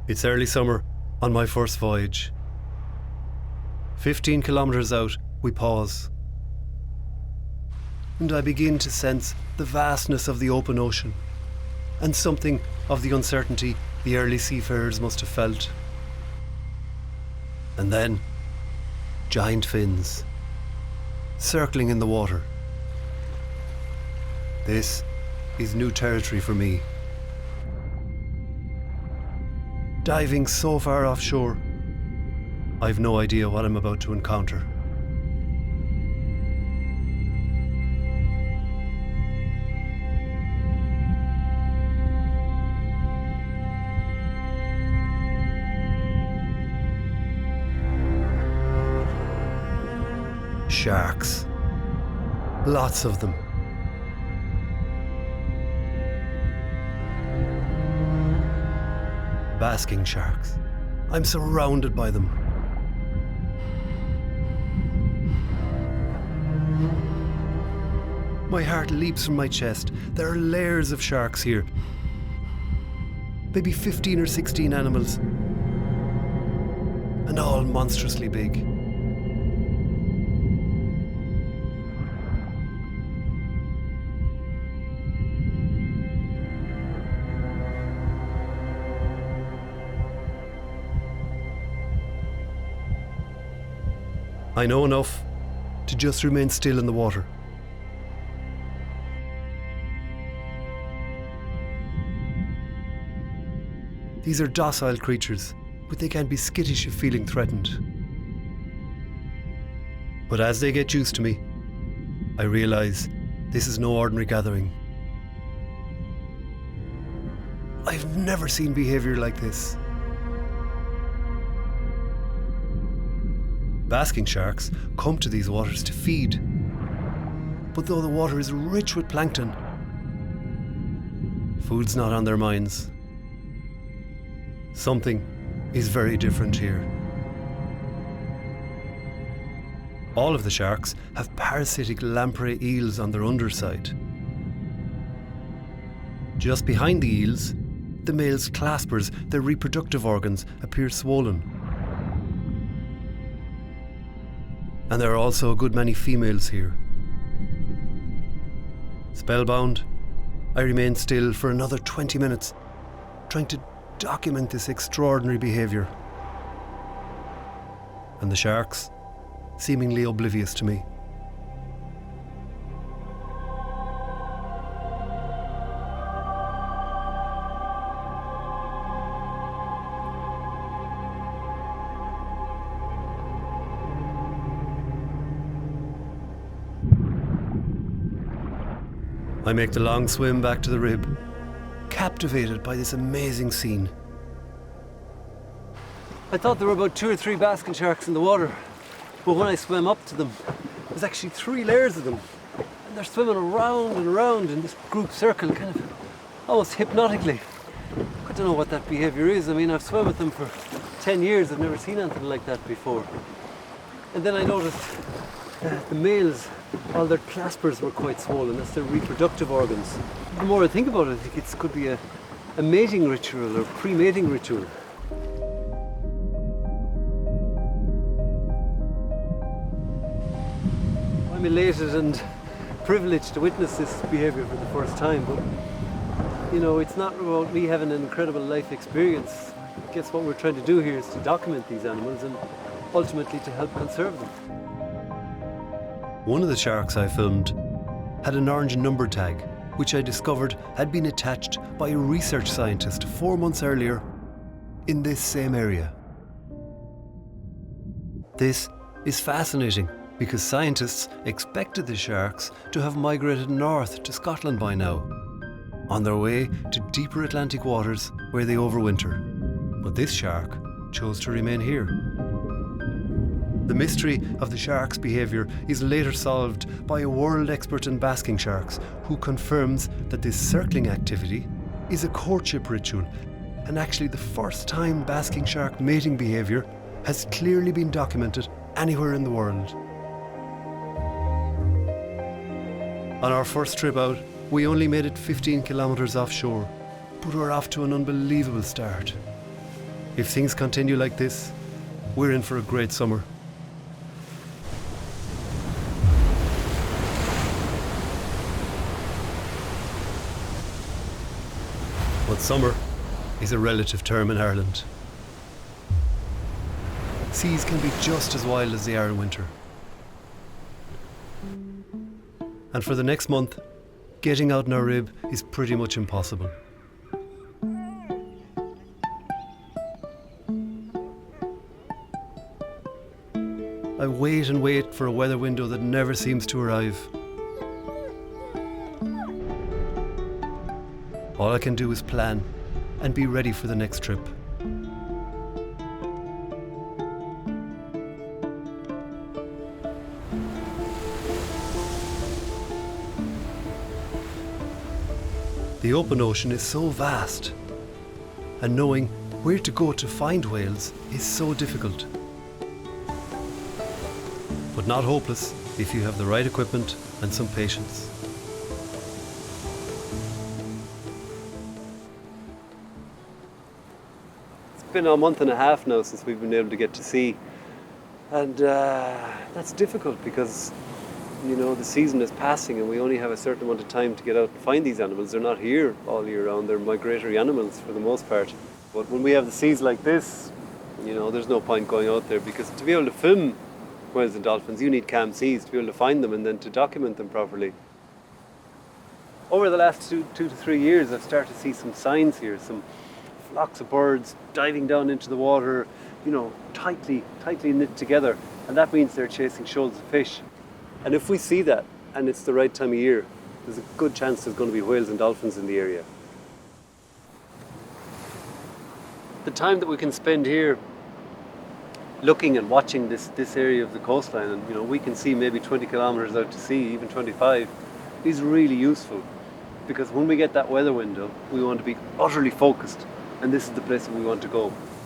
It's early summer on my first voyage. 15 kilometres out, we pause. And I begin to sense the vastness of the open ocean and something of the uncertainty the early seafarers must have felt. And then, giant fins, circling in the water. This is new territory for me. Diving so far offshore, I've no idea what I'm about to encounter. Sharks. Lots of them. Basking sharks. I'm surrounded by them. My heart leaps from my chest. There are layers of sharks here. Maybe 15 or 16 animals. And all monstrously big. I know enough to just remain still in the water. These are docile creatures, but they can be skittish if feeling threatened. But as they get used to me, I realise this is no ordinary gathering. I've never seen behaviour like this. Basking sharks come to these waters to feed. But though the water is rich with plankton, food's not on their minds. Something is very different here. All of the sharks have parasitic lamprey eels on their underside. Just behind the eels, the male's claspers, their reproductive organs, appear swollen. And there are also a good many females here. Spellbound, I remain still for another 20 minutes, trying to document this extraordinary behaviour. And the sharks, seemingly oblivious to me. I make the long swim back to the rib, captivated by this amazing scene. I thought there were about 2 or 3 basking sharks in the water, but when I swam up to them, there's actually 3 layers of them. And they're swimming around and around in this group circle, kind of almost hypnotically. I don't know what that behaviour is. I mean, I've swum with them for 10 years, I've never seen anything like that before. And then I noticed the males, all their claspers were quite swollen. That's their reproductive organs. The more I think about it, I think it could be a mating ritual or pre-mating ritual. I'm elated and privileged to witness this behaviour for the first time, but you know, it's not about me having an incredible life experience. I guess what we're trying to do here is to document these animals and ultimately to help conserve them. One of the sharks I filmed had an orange number tag, which I discovered had been attached by a research scientist 4 months earlier in this same area. This is fascinating because scientists expected the sharks to have migrated north to Scotland by now, on their way to deeper Atlantic waters where they overwinter. But this shark chose to remain here. The mystery of the shark's behaviour is later solved by a world expert in basking sharks who confirms that this circling activity is a courtship ritual and actually the first time basking shark mating behaviour has clearly been documented anywhere in the world. On our first trip out, we only made it 15 kilometres offshore, but we're off to an unbelievable start. If things continue like this, we're in for a great summer. But summer is a relative term in Ireland. Seas can be just as wild as they are in winter. And for the next month, getting out in our rib is pretty much impossible. I wait and wait for a weather window that never seems to arrive. All I can do is plan and be ready for the next trip. The open ocean is so vast, and knowing where to go to find whales is so difficult. But not hopeless if you have the right equipment and some patience. It's been a month and a half now since we've been able to get to sea, and that's difficult because the season is passing and we only have a certain amount of time to get out and find these animals. They're not here all year round. They're migratory animals for the most part. But when we have the seas like this, there's no point going out there, because to be able to film whales and dolphins, you need calm seas to be able to find them and then to document them properly. Over the last 2 to 3 years, I've started to see some signs here, some flocks of birds diving down into the water, tightly knit together, and that means they're chasing shoals of fish. And if we see that, and it's the right time of year, there's a good chance there's going to be whales and dolphins in the area. The time that we can spend here looking and watching this area of the coastline, and we can see maybe 20 kilometers out to sea, even 25, is really useful, because when we get that weather window, we want to be utterly focused, and this is the place that we want to go.